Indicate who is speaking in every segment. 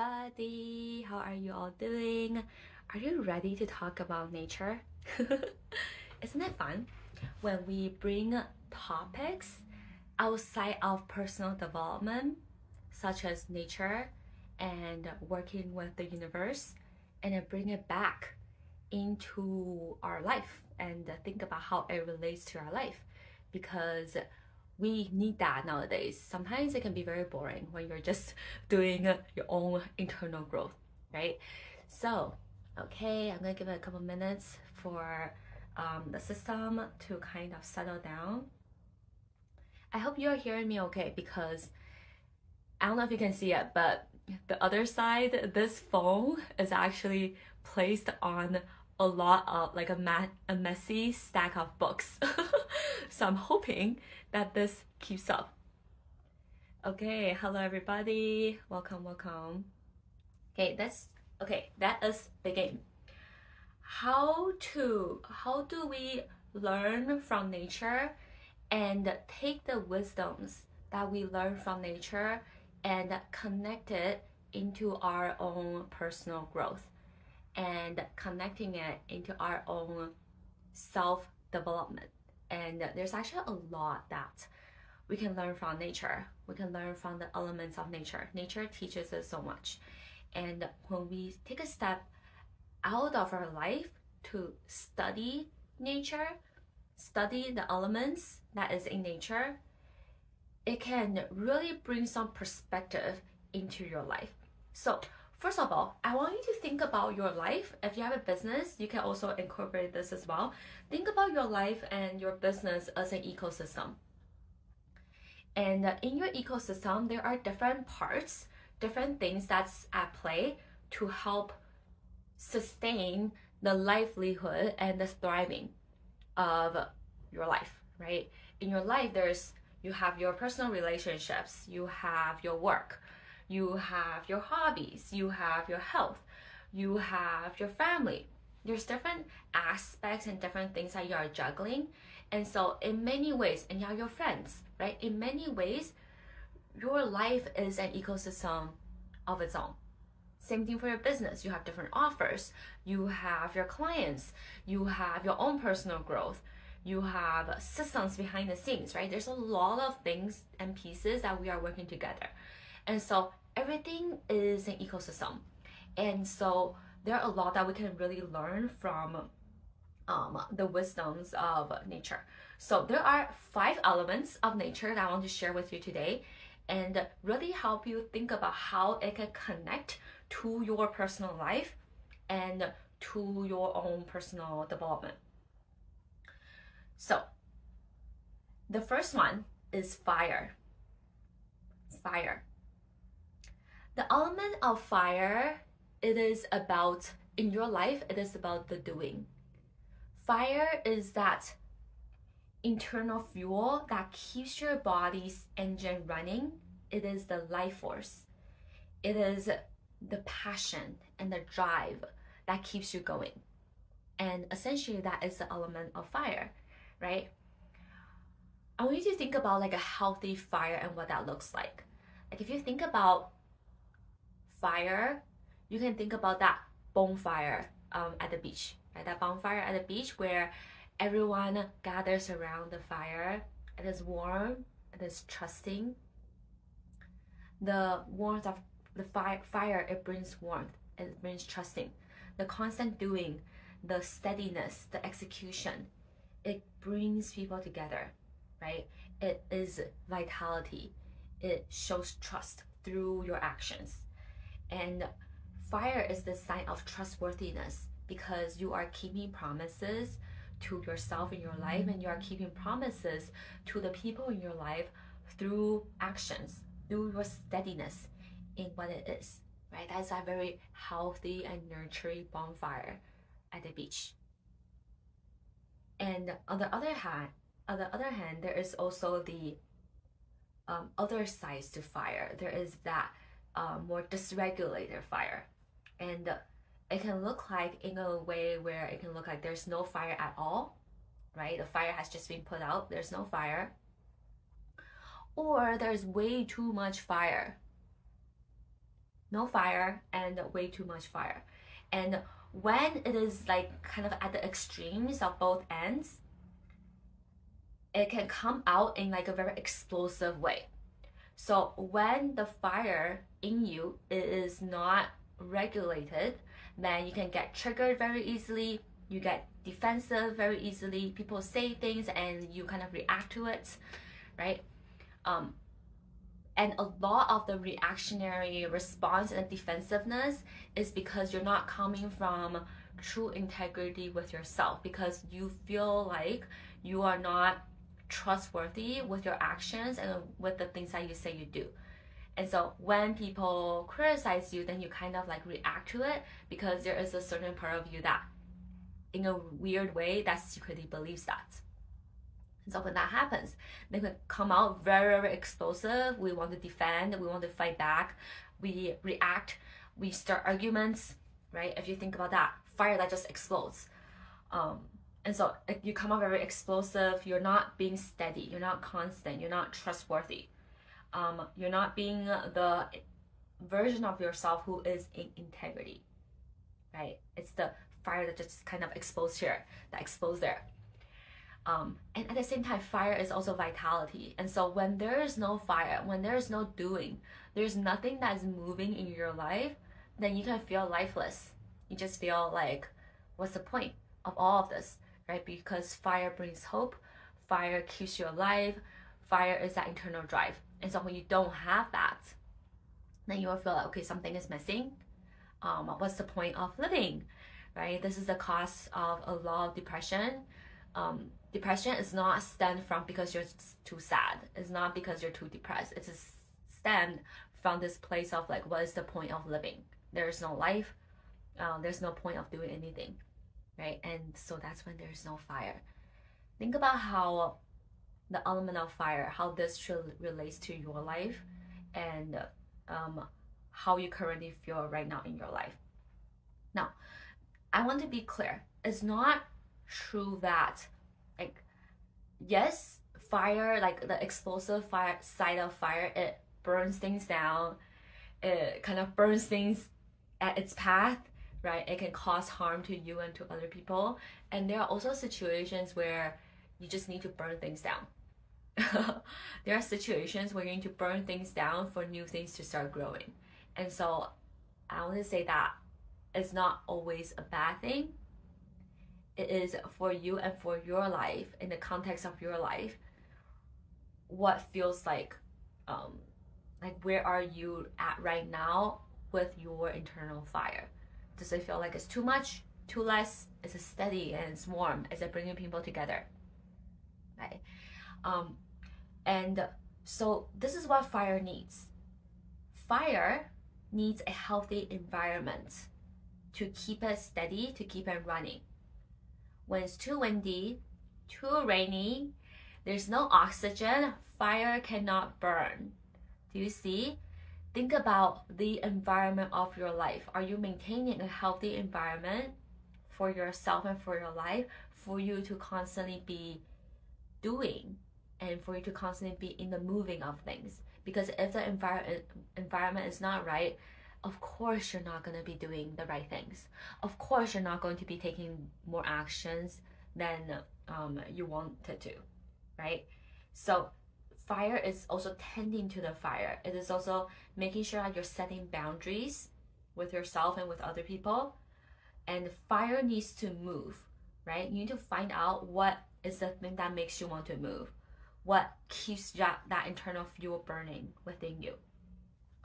Speaker 1: everybody. How are you all doing? Are you ready to talk about nature? Isn't it fun when we bring topics outside of personal development, such as nature and working with the universe, and then bring it back into our life and think about how it relates to our life? Because we need that nowadays. Sometimes it can be very boring when you're just doing your own internal growth, right? So, okay, I'm gonna give it a couple minutes for the system to kind of settle down. I hope you're hearing me okay, because I don't know if you can see it, but the other side, this phone is actually placed on a lot of like a messy stack of books. So I'm hoping that this keeps up. Okay, hello everybody. Welcome. Okay, let us begin. How do we learn from nature and take the wisdoms that we learn from nature and connect it into our own personal growth and connecting it into our own self-development? And there's actually a lot that we can learn from nature. We can learn from the elements of nature. Nature teaches us so much. And when we take a step out of our life to study nature, study the elements that is in nature, it can really bring some perspective into your life. So first of all, I want you to think about your life. If you have a business, you can also incorporate this as well. Think about your life and your business as an ecosystem. And in your ecosystem, there are different parts, different things that's at play to help sustain the livelihood and the thriving of your life, right? In your life, you have your personal relationships, you have your work, you have your hobbies, you have your health, you have your family. There's different aspects and different things that you are juggling. And so in many ways, and you have your friends, right? In many ways, your life is an ecosystem of its own. Same thing for your business. You have different offers, you have your clients, you have your own personal growth, you have systems behind the scenes, right? There's a lot of things and pieces that we are working together. And so everything is an ecosystem. And so there are a lot that we can really learn from the wisdoms of nature. So there are 5 elements of nature that I want to share with you today and really help you think about how it can connect to your personal life and to your own personal development. So the first one is fire. Fire. The element of fire, it is about, in your life, it is about the doing. Fire is that internal fuel that keeps your body's engine running. It is the life force. It is the passion and the drive that keeps you going. And essentially that is the element of fire, right? I want you to think about like a healthy fire and what that looks like. Like if you think about fire, you can think about that bonfire at the beach, right? That bonfire at the beach where everyone gathers around the fire. It is warm, it is trusting. The warmth of the fire, it brings warmth, it brings trusting. The constant doing, the steadiness, the execution, it brings people together, right? It is vitality. It shows trust through your actions. And fire is the sign of trustworthiness because you are keeping promises to yourself in your life and you are keeping promises to the people in your life through actions, through your steadiness in what it is, right? That's a very healthy and nurturing bonfire at the beach. And on the other hand, there is also the other sides to fire. There is that more dysregulated fire, and it can look like in a way where it can look like there's no fire at all, right? The fire has just been put out, there's no fire, or there's way too much fire. no fire and way too much fire. And when it is like kind of at the extremes of both ends, it can come out in like a very explosive way. So when the fire in you is not regulated, then you can get triggered very easily, you get defensive very easily, people say things and you kind of react to it, right? And a lot of the reactionary response and defensiveness is because you're not coming from true integrity with yourself, because you feel like you are not trustworthy with your actions and with the things that you say you do. And so when people criticize you, then you kind of like react to it because there is a certain part of you that in a weird way that secretly believes that. And so when that happens, they can come out very, very explosive. We want to defend, we want to fight back, we react, we start arguments, right? If you think about that, fire that just explodes. And so you come out very explosive, you're not being steady, you're not constant, you're not trustworthy. You're not being the version of yourself who is in integrity, right? It's the fire that just kind of explodes here, that explodes there. And at the same time, fire is also vitality. And so when there is no fire, when there is no doing, there's nothing that's moving in your life, then you can feel lifeless. You just feel like, what's the point of all of this, right? Because fire brings hope, fire keeps you alive, fire is that internal drive. And so when you don't have that, then you will feel like, okay, something is missing. What's the point of living, right? This is the cause of a lot of depression. Depression is not stemmed from because you're too sad. It's not because you're too depressed. It's a stemmed from this place of like, what is the point of living? There's no life. There's no point of doing anything, right? And so that's when there's no fire. Think about how the element of fire, how this relates to your life and how you currently feel right now in your life. Now, I want to be clear. It's not true that, like, yes, fire, like the explosive fire side of fire, it burns things down, it kind of burns things at its path, right? It can cause harm to you and to other people. And there are also situations where you just need to burn things down. There are situations where you need to burn things down for new things to start growing. And so I want to say that it's not always a bad thing. It is for you and for your life, in the context of your life, what feels like where are you at right now with your internal fire? Does it feel like it's too much, too less? Is it steady and it's warm? Is it bringing people together, right? And so this is what fire needs. Fire needs a healthy environment to keep it steady, to keep it running. When it's too windy, too rainy, there's no oxygen, fire cannot burn. Do you see? Think about the environment of your life. Are you maintaining a healthy environment for yourself and for your life, for you to constantly be doing and for you to constantly be in the moving of things? Because if the environment is not right, of course you're not going to be doing the right things. Of course you're not going to be taking more actions than you wanted to, right? So fire is also tending to the fire. It is also making sure that you're setting boundaries with yourself and with other people. And fire needs to move, right? You need to find out what is the thing that makes you want to move. What keeps that internal fuel burning within you.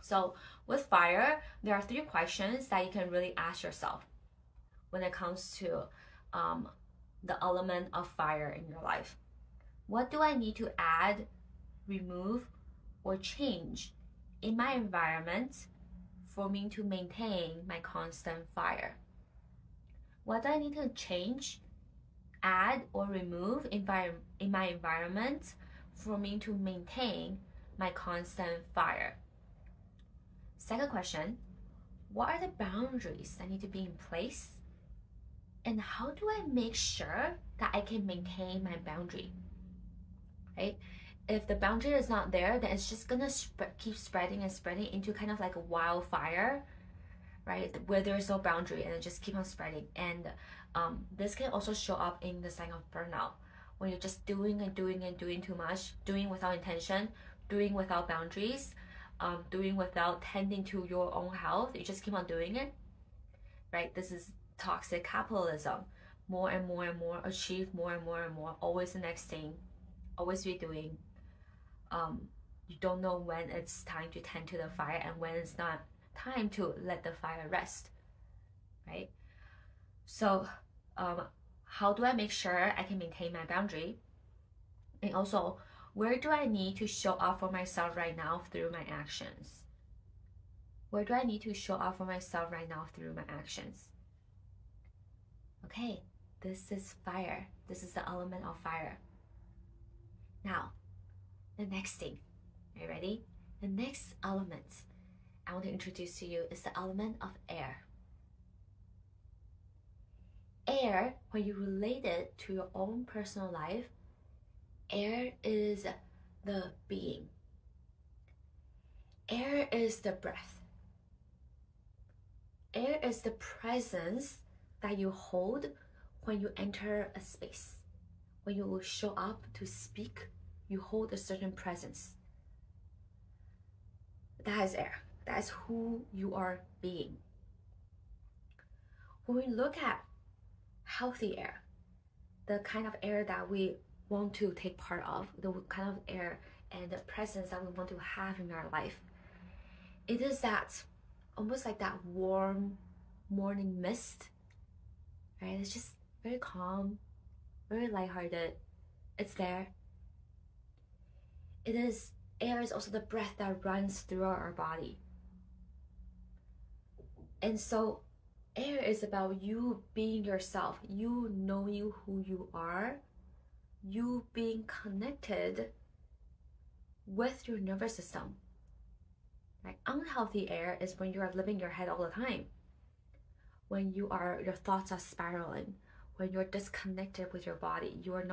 Speaker 1: So with fire, there are 3 questions that you can really ask yourself when it comes to the element of fire in your life. What do I need to add, remove, or change in my environment for me to maintain my constant fire? What do I need to change, add, or remove in my environment for me to maintain my constant fire? Second question, what are the boundaries that need to be in place? And how do I make sure that I can maintain my boundary, right? if the boundary is not there, then it's just gonna keep spreading and spreading into kind of like a wildfire, right? Where there's no boundary and it just keep on spreading. And this can also show up in the sign of burnout, when you're just doing and doing and doing too much, doing without intention, doing without boundaries, doing without tending to your own health. You just keep on doing it, right? This is toxic capitalism. More and more and more, achieve more and more and more, always the next thing, always be doing. You don't know when it's time to tend to the fire and when it's not time to let the fire rest, right? So how do I make sure I can maintain my boundary? And also, where do I need to show up for myself right now through my actions? Where do I need to show up for myself right now through my actions? Okay, this is fire. This is the element of fire. Now, the next thing. Are you ready? The next element I want to introduce to you is the element of air. Air, when you relate it to your own personal life, air is the being. Air is the breath. Air is the presence that you hold when you enter a space. When you show up to speak, you hold a certain presence. That is air. That is who you are being. When we look at healthy air, the kind of air that we want to take part of, the kind of air and the presence that we want to have in our life, it is that almost like that warm morning mist, right? It's just very calm, very lighthearted. It's there. Air is also the breath that runs through our body. And so air is about you being yourself, you knowing who you are, you being connected with your nervous system. Right? Unhealthy air is when you are living your head all the time, when your thoughts are spiraling, when you're disconnected with your body, you're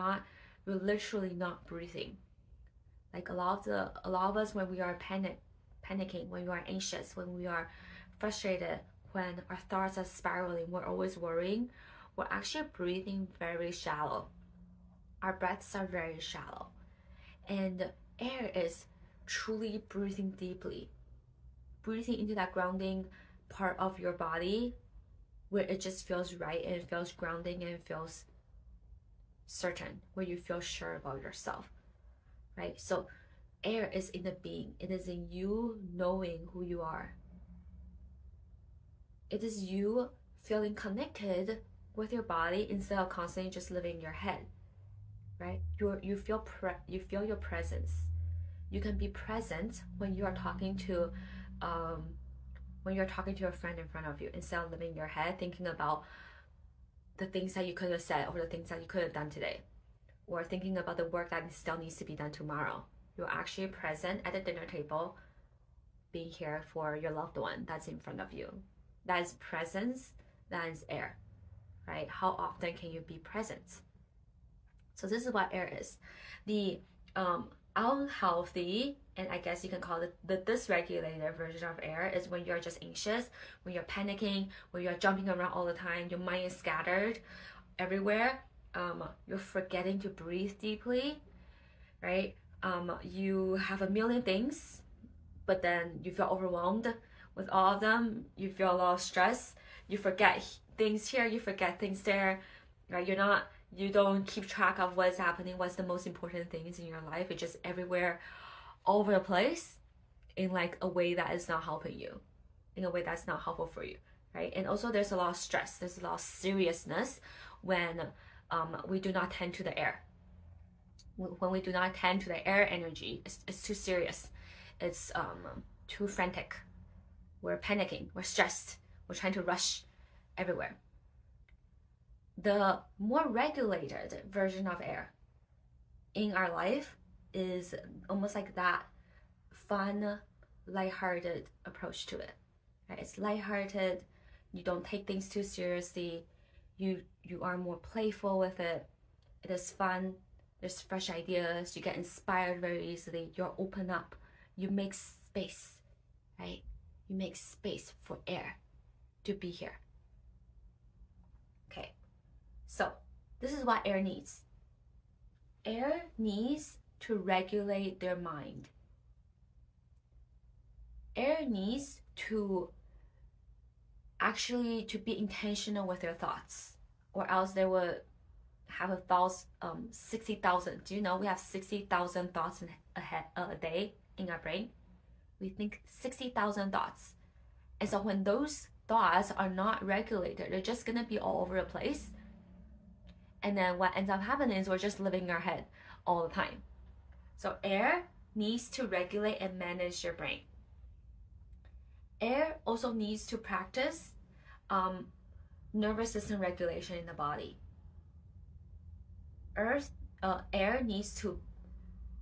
Speaker 1: literally not breathing. Like a lot of us, when we are panicking, when we are anxious, when we are frustrated, when our thoughts are spiraling, we're always worrying, we're actually breathing very shallow. Our breaths are very shallow. And air is truly breathing deeply, breathing into that grounding part of your body where it just feels right and it feels grounding and it feels certain, where you feel sure about yourself, right? So air is in the being. It is in you knowing who you are. It is you feeling connected with your body instead of constantly just living in your head, right? You feel your presence. You can be present when you are talking to a friend in front of you, instead of living in your head thinking about the things that you could have said or the things that you could have done today, or thinking about the work that still needs to be done tomorrow. You're actually present at the dinner table, being here for your loved one that's in front of you. That is presence, that is air, right? How often can you be present? So this is what air is. The unhealthy, and I guess you can call it the dysregulated version of air, is when you're just anxious, when you're panicking, when you're jumping around all the time, your mind is scattered everywhere, you're forgetting to breathe deeply, right? You have a million things, but then you feel overwhelmed with all of them. You feel a lot of stress. You forget things here, you forget things there, right? You don't keep track of what's happening, what's the most important things in your life. It's just everywhere, all over the place, in like a way that is not helping you, in a way that's not helpful for you, right? And also there's a lot of stress, there's a lot of seriousness when we do not tend to the air. When we do not tend to the air energy, it's too serious. It's too frantic. We're panicking, we're stressed, we're trying to rush everywhere. The more regulated version of air in our life is almost like that fun, lighthearted approach to it. Right? It's lighthearted. You don't take things too seriously. You are more playful with it. It is fun. There's fresh ideas. You get inspired very easily. You're open up. You make space, right? You make space for air to be here. Okay, so this is what air needs. Air needs to regulate their mind. Air needs to actually to be intentional with their thoughts, or else they will have 60,000. Do you know we have 60,000 thoughts a day in our brain? We think 60,000 thoughts. And so when those thoughts are not regulated, they're just gonna be all over the place. And then what ends up happening is we're just living in our head all the time. So air needs to regulate and manage your brain. Air also needs to practice nervous system regulation in the body. Air needs to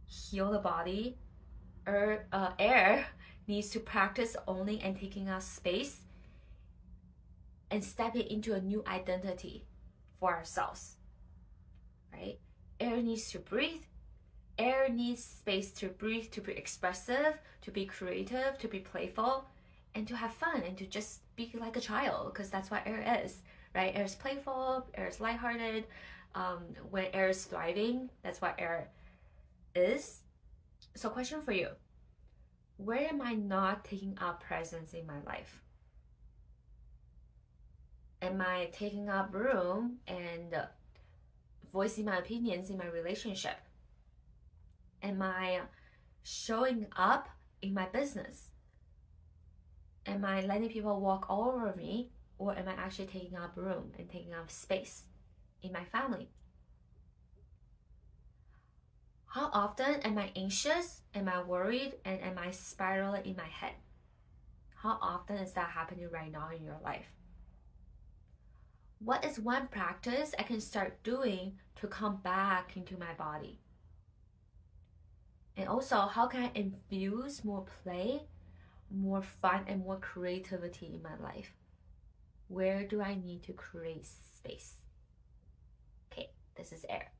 Speaker 1: heal the body. Air needs to practice owning and taking up space and stepping into a new identity for ourselves, right? Air needs to breathe. Air needs space to breathe, to be expressive, to be creative, to be playful, and to have fun, and to just be like a child, because that's what air is, right? Air is playful, air is lighthearted. When air is thriving, that's what air is. So question for you, where am I not taking up presence in my life? Am I taking up room and voicing my opinions in my relationship? Am I showing up in my business? Am I letting people walk all over me, or am I actually taking up room and taking up space in my family? How often am I anxious? Am I worried? And am I spiraling in my head? How often is that happening right now in your life? What is one practice I can start doing to come back into my body? And also, how can I infuse more play, more fun, and more creativity in my life? Where do I need to create space? Okay, this is air.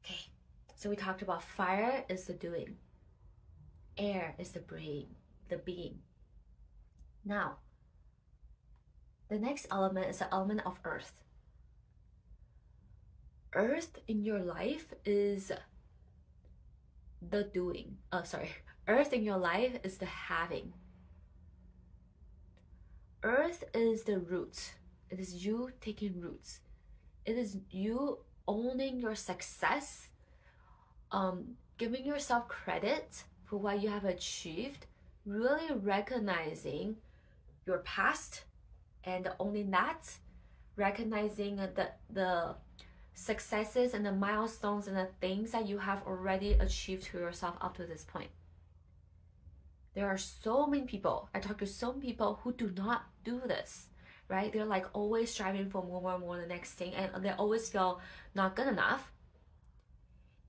Speaker 1: Okay, so we talked about fire is the doing. Air is the brain, the being. Now, the next element is the element of earth. Earth in your life is the doing. Earth in your life is the having. Earth is the root. It is you taking roots. It is you owning your success, giving yourself credit for what you have achieved, really recognizing your past and owning that, recognizing the successes and the milestones and the things that you have already achieved to yourself up to this point. There are so many people, I talk to so many people who do not do this, right? They're like always striving for more, the next thing, and they always feel not good enough.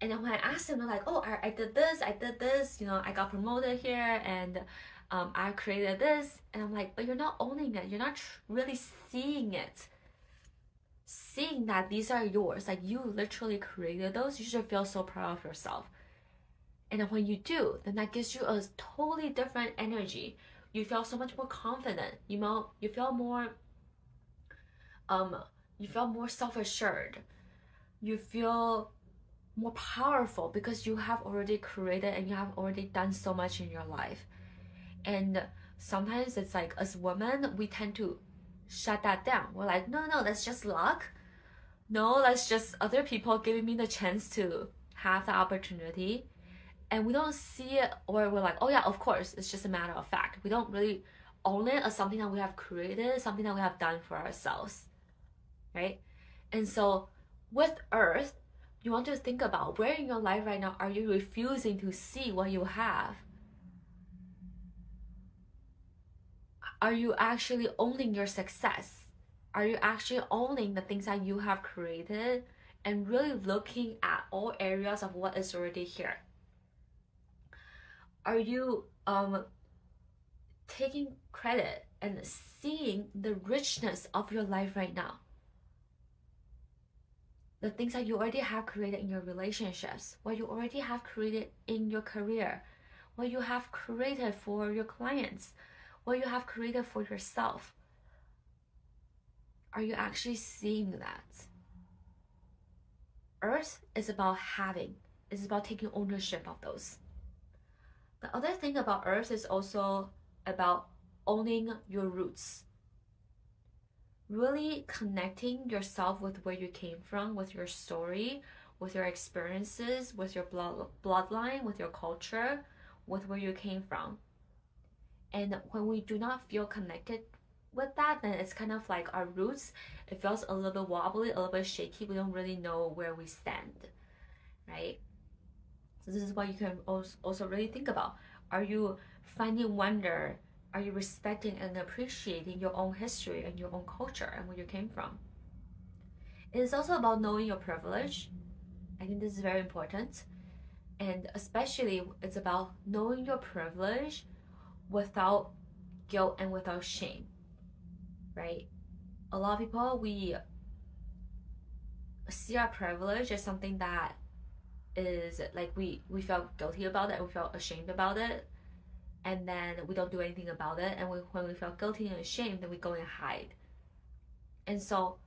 Speaker 1: And then when I ask them, they're like, oh, I did this, you know, I got promoted here, and I created this. And I'm like, but you're not owning it. You're not really seeing it. Seeing that these are yours, like you literally created those, you should feel so proud of yourself. And then when you do, then that gives you a totally different energy. You feel so much more confident. You feel more self-assured. You feel more powerful because you have already created and you have already done so much in your life. And sometimes it's like, as women, we tend to shut that down. We're like, no, that's just luck. No, that's just other people giving me the chance to have the opportunity. And we don't see it, or we're like, oh yeah, of course, it's just a matter of fact. We don't really own it as something that we have created, something that we have done for ourselves, right? And so with Earth, you want to think about where in your life right now are you refusing to see what you have? Are you actually owning your success? Are you actually owning the things that you have created and really looking at all areas of what is already here? Are you taking credit and seeing the richness of your life right now? the things that you already have created in your relationships, what you already have created in your career, what you have created for your clients, what you have created for yourself. Are you actually seeing that? Earth is about having, it's about taking ownership of those. The other thing about Earth is also about owning your roots. Really connecting yourself with where you came from, with your story, with your experiences, with your bloodline, with your culture, with where you came from. And when we do not feel connected with that, then it's kind of like our roots, it feels a little bit wobbly, a little bit shaky. We don't really know where we stand, right? So this is what you can also really think about. Are you finding wonder? Are you respecting and appreciating your own history and your own culture and where you came from? It is also about knowing your privilege. I think this is very important. And especially it's about knowing your privilege without guilt and without shame, right? A lot of people, we see our privilege as something that is like we felt guilty about it, we felt ashamed about it, and then we don't do anything about it. And when we feel guilty and ashamed, then we go and hide. And so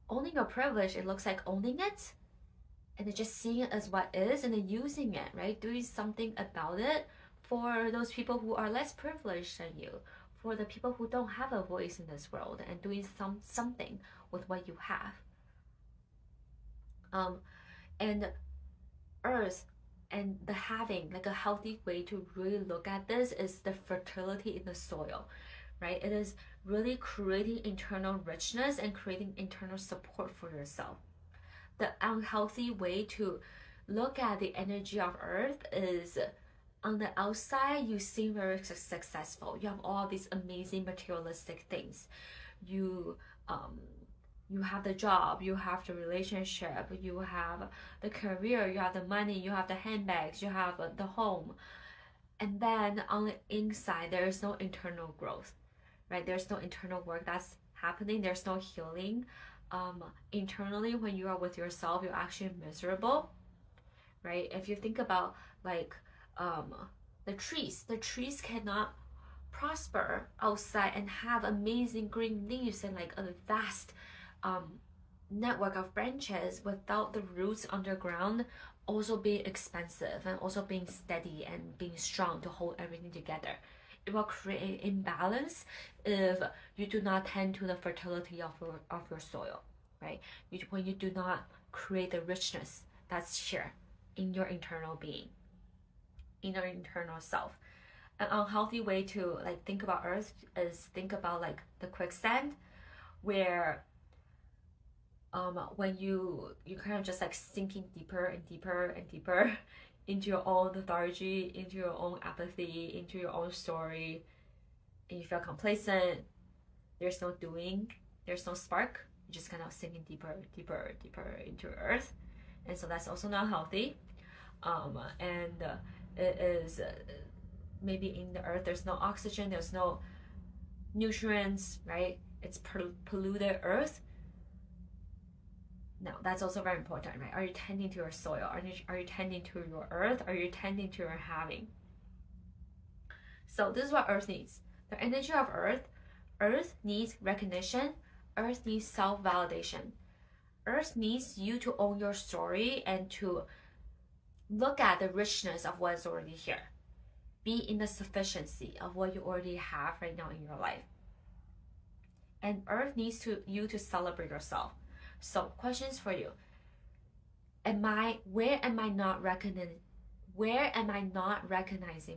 Speaker 1: owning your privilege, it looks like owning it and then just seeing it as what is and then using it, right? Doing something about it for those people who are less privileged than you, for the people who don't have a voice in this world, and doing something with what you have. And Earth and the having, like a healthy way to really look at this is the fertility in the soil, right? It is really creating internal richness and creating internal support for yourself. The unhealthy way to look at the energy of Earth is on the outside, you seem very successful. You have all these amazing materialistic things. You have the job, you have the relationship, you have the career, you have the money, you have the handbags, you have the home. And then on the inside, there is no internal growth, right? There's no internal work that's happening. There's no healing. Internally, when you are with yourself, you're actually miserable, right? If you think about like the trees cannot prosper outside and have amazing green leaves and like a vast network of branches without the roots underground also being expensive and also being steady and being strong to hold everything together. It will create imbalance if you do not tend to the fertility of your soil, right? When you do not create the richness that's here in your internal being, in your internal self. An unhealthy way to like think about Earth is think about like the quicksand, where when you kind of just like sinking deeper and deeper and deeper into your own lethargy, into your own apathy, into your own story, and you feel complacent. There's no doing, there's no spark. You're just kind of sinking deeper, deeper, deeper into Earth, and so that's also not healthy. And it is maybe in the Earth there's no oxygen, there's no nutrients, right? It's polluted Earth. No, that's also very important, right? Are you tending to your soil? Are you tending to your Earth? Are you tending to your having? So this is what Earth needs. The energy of Earth needs recognition. Earth needs self-validation. Earth needs you to own your story and to look at the richness of what is already here. Be in the sufficiency of what you already have right now in your life. And Earth needs you to celebrate yourself. So questions for you. Where am I not recognizing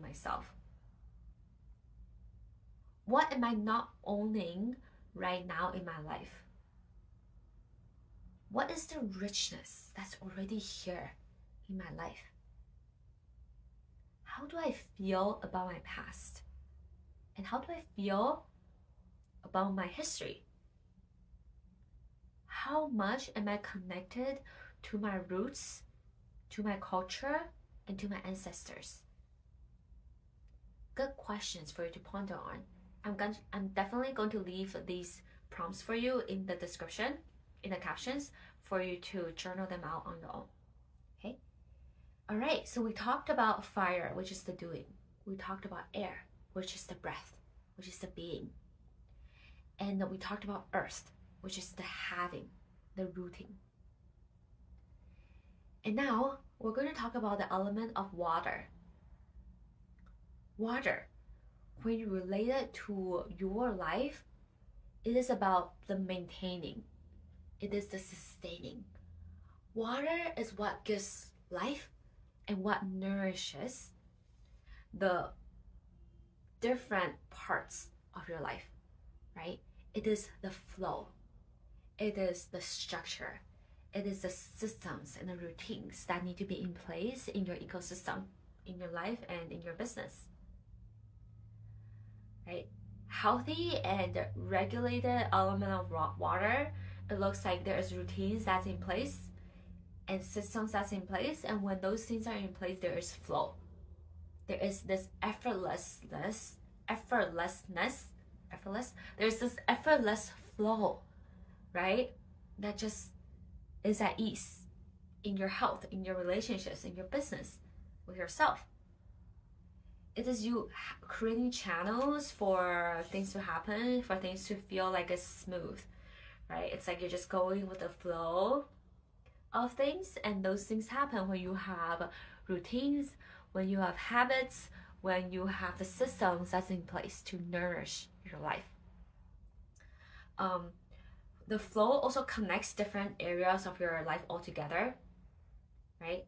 Speaker 1: myself? What am I not owning right now in my life? What is the richness that's already here in my life? How do I feel about my past? And how do I feel about my history? How much am I connected to my roots, to my culture, and to my ancestors? Good questions for you to ponder on. I'm definitely going to leave these prompts for you in the description. in the captions for you to journal them out on your own. Okay. All right. So we talked about fire, which is the doing. We talked about air, which is the breath, which is the being. And we talked about earth, which is the having, the rooting. And now we're going to talk about the element of water. Water, when you relate it to your life, it is about the maintaining. It is the sustaining. Water is what gives life and what nourishes the different parts of your life, right? It is the flow. It is the structure. It is the systems and the routines that need to be in place in your ecosystem, in your life, and in your business, right? Healthy and regulated element of water, it looks like there's routines that's in place and systems that's in place. And when those things are in place, there is flow. There is this effortless. There's this effortless flow, right? That just is at ease in your health, in your relationships, in your business, with yourself. It is you creating channels for things to happen, for things to feel like it's smooth, right? It's like you're just going with the flow of things, and those things happen when you have routines, when you have habits, when you have the systems that's in place to nourish your life. The flow also connects different areas of your life all together, right?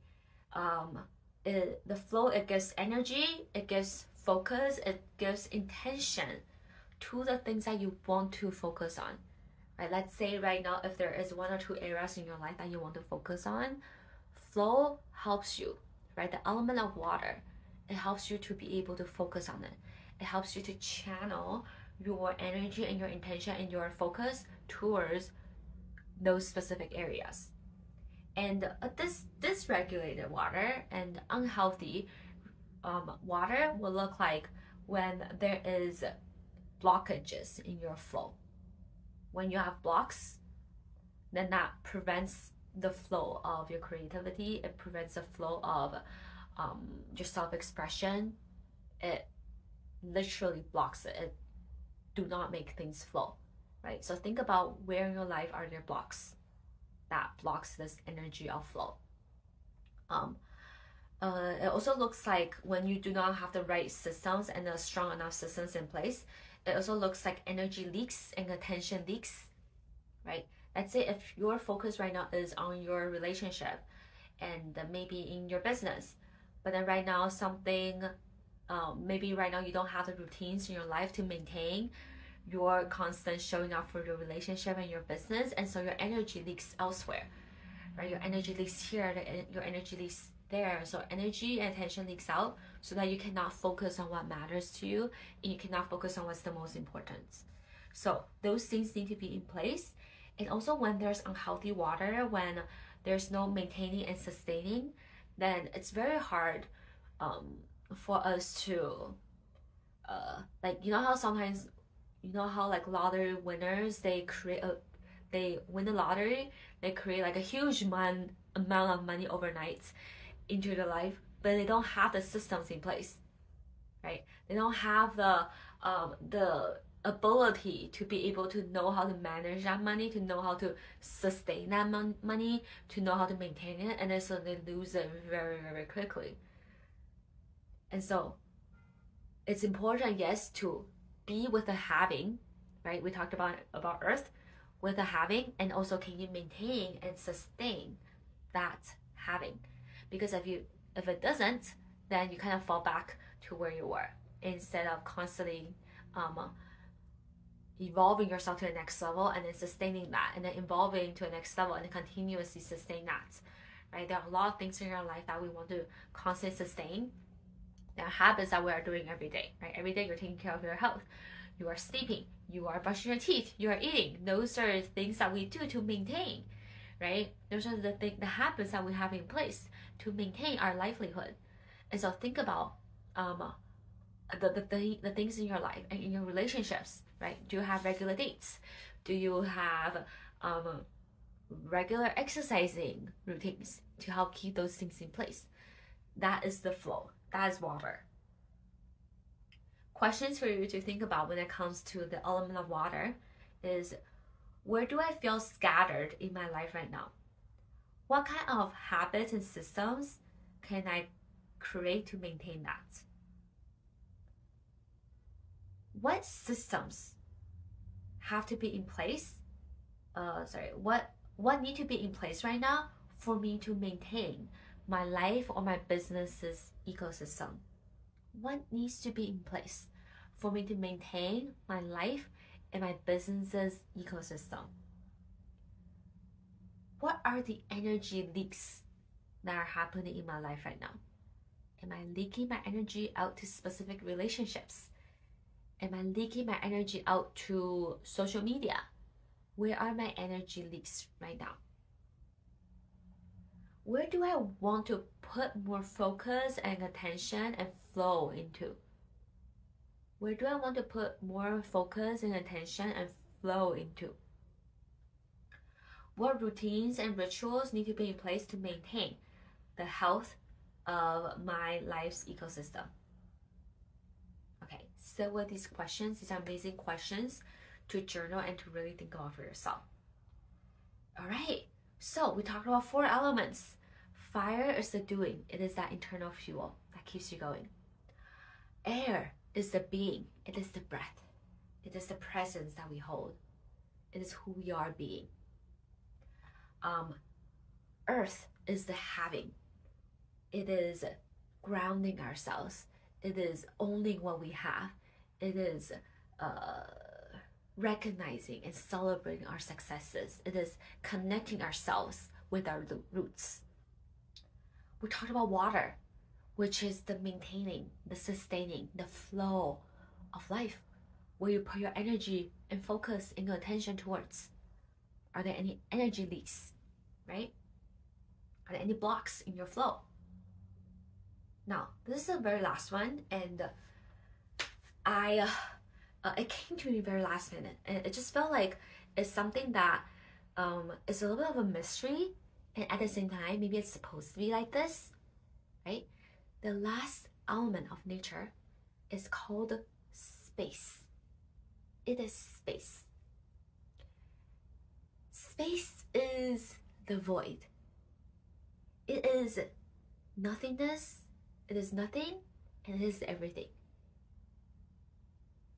Speaker 1: The flow, it gives energy, it gives focus, it gives intention to the things that you want to focus on, right? Let's say right now, if there is one or two areas in your life that you want to focus on, flow helps you, right? The element of water, it helps you to be able to focus on it. It helps you to channel your energy and your intention and your focus towards those specific areas. And this dysregulated water and unhealthy water will look like when there is blockages in your flow. When you have blocks, then that prevents the flow of your creativity. It prevents the flow of your self-expression. It literally blocks it. It do not make things flow, right? So think about where in your life are there blocks that blocks this energy of flow. It also looks like when you do not have the right systems and the strong enough systems in place, it also looks like energy leaks and attention leaks, right? Let's say if your focus right now is on your relationship and maybe in your business, but then right now maybe right now you don't have the routines in your life to maintain your constant showing up for your relationship and your business, and so your energy leaks elsewhere, right? Your energy leaks here, your energy leaks there, so energy and attention leaks out so that you cannot focus on what matters to you and you cannot focus on what's the most important. So those things need to be in place. And also when there's unhealthy water, when there's no maintaining and sustaining, then it's very hard for us to like, you know how sometimes, you know how like lottery winners, they win the lottery, they create like a huge amount of money overnight into their life, but they don't have the systems in place, right? They don't have the ability to be able to know how to manage that money, to know how to sustain that money, to know how to maintain it, and then so they lose it very, very quickly. And so it's important, yes, to be with the having, right? We talked about earth, with the having, and also can you maintain and sustain that having? Because if it doesn't, then you kind of fall back to where you were instead of constantly evolving yourself to the next level and then sustaining that, and then evolving to the next level and then continuously sustain that, right? There are a lot of things in your life that we want to constantly sustain. There are habits that we are doing every day, right? Every day you're taking care of your health. You are sleeping, you are brushing your teeth, you are eating. Those are things that we do to maintain, right? Those are the habits that we have in place to maintain our livelihood. And so think about the things in your life and in your relationships, right? Do you have regular dates? Do you have regular exercising routines to help keep those things in place. That is the flow. That is water. Questions for you to think about when it comes to the element of water is, where do I feel scattered in my life right now? What kind of habits and systems can I create to maintain that? What systems have to be in place? What need to be in place right now for me to maintain my life or my business's ecosystem? What needs to be in place for me to maintain my life and my business's ecosystem? What are the energy leaks that are happening in my life right now? Am I leaking my energy out to specific relationships? Am I leaking my energy out to social media? Where are my energy leaks right now? Where do I want to put more focus and attention and flow into? Where do I want to put more focus and attention and flow into? What routines and rituals need to be in place to maintain the health of my life's ecosystem? Okay, so with these questions, these are amazing questions to journal and to really think about for yourself. All right, so we talked about 4 elements. Fire is the doing. It is that internal fuel that keeps you going. Air is the being. It is the breath. It is the presence that we hold. It is who we are being. Earth is the having. It is grounding ourselves. It is owning what we have. It is recognizing and celebrating our successes. It is connecting ourselves with our roots. We talked about water, which is the maintaining, the sustaining, the flow of life, where you put your energy and focus and your attention towards. Are there any energy leaks, right? Are there any blocks in your flow? Now, this is the very last one, and it came to me very last minute, and it just felt like it's something that is a little bit of a mystery, and at the same time, maybe it's supposed to be like this, right? The last element of nature is called space. It is space. Space is the void. It is nothingness, it is nothing, and it is everything.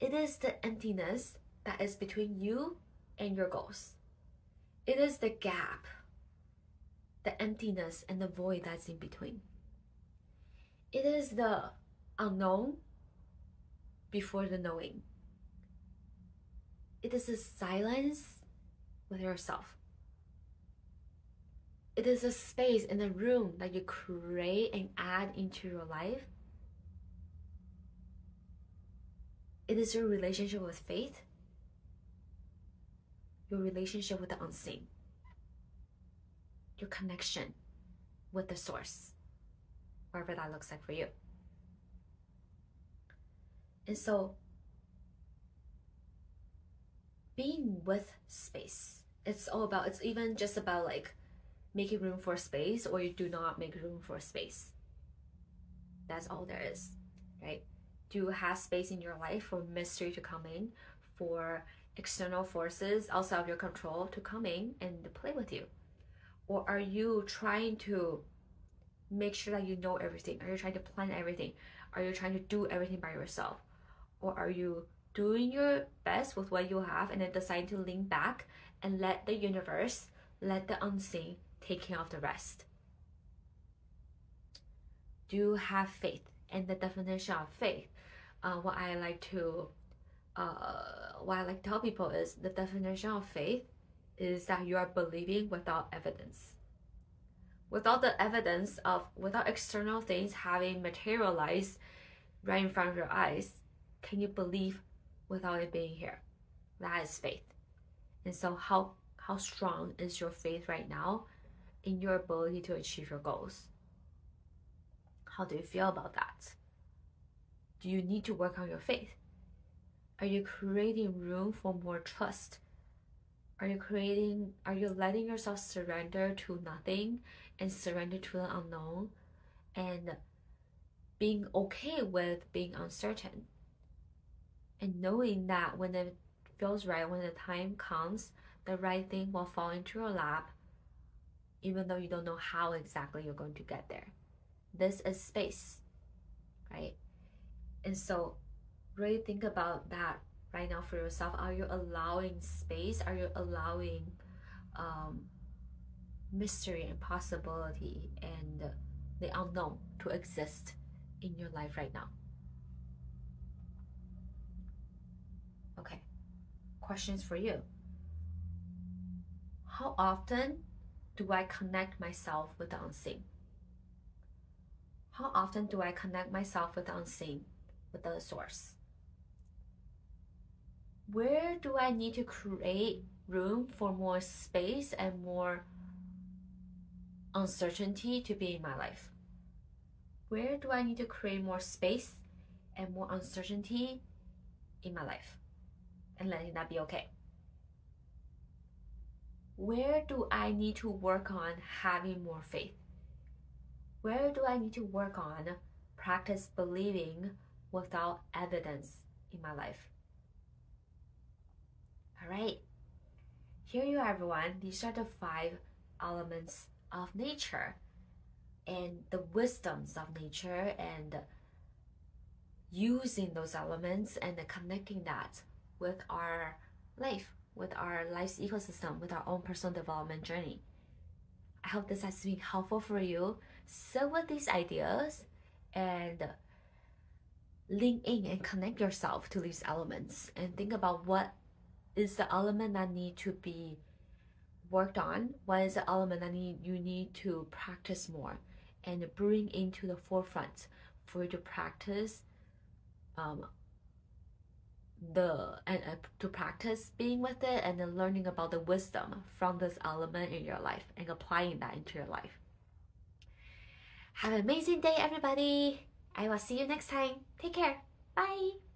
Speaker 1: It is the emptiness that is between you and your goals. It is the gap, the emptiness and the void that's in between. It is the unknown before the knowing. It is the silence with yourself. It is a space in a room that you create and add into your life. It is your relationship with faith, your relationship with the unseen, your connection with the source, wherever that looks like for you. And so, being with space, it's even just about like making room for space, or you do not make room for space. That's all there is, right? Do you have space in your life for mystery to come in, for external forces outside of your control to come in and to play with you? Or are you trying to make sure that you know everything? Are you trying to plan everything? Are you trying to do everything by yourself? Or are you doing your best with what you have and then deciding to lean back and let the universe, let the unseen take care of the rest? Do you have faith? And the definition of faith, what I like to tell people is, the definition of faith is that you are believing without evidence. Without external things having materialized right in front of your eyes, can you believe without it being here? That is faith. And so how strong is your faith right now in your ability to achieve your goals? How do you feel about that? Do you need to work on your faith? Are you creating room for more trust? Are you letting yourself surrender to nothing and surrender to the unknown and being okay with being uncertain and knowing that when it feels right, when the time comes, the right thing will fall into your lap, even though you don't know how exactly you're going to get there. This is space, right? And so really think about that right now for yourself. Are you allowing space? Are you allowing mystery and possibility and the unknown to exist in your life right now? Okay, questions for you. How often do I connect myself with the unseen? How often do I connect myself with the unseen, with the source? Where do I need to create room for more space and more uncertainty to be in my life? Where do I need to create more space and more uncertainty in my life? And letting that be okay. Where do I need to work on having more faith? Where do I need to work on practice believing without evidence in my life? All right, here you are, everyone. These are the 5 elements of nature and the wisdoms of nature, and using those elements and connecting that with our life, with our life's ecosystem, with our own personal development journey. I hope this has been helpful for you. Sit with these ideas and link in and connect yourself to these elements and think about what is the element that need to be worked on, what is the element that you need to practice more and bring into the forefront for you to practice to practice being with it, and then learning about the wisdom from this element in your life and applying that into your life. Have an amazing day, everybody. I will see you next time. Take care. Bye.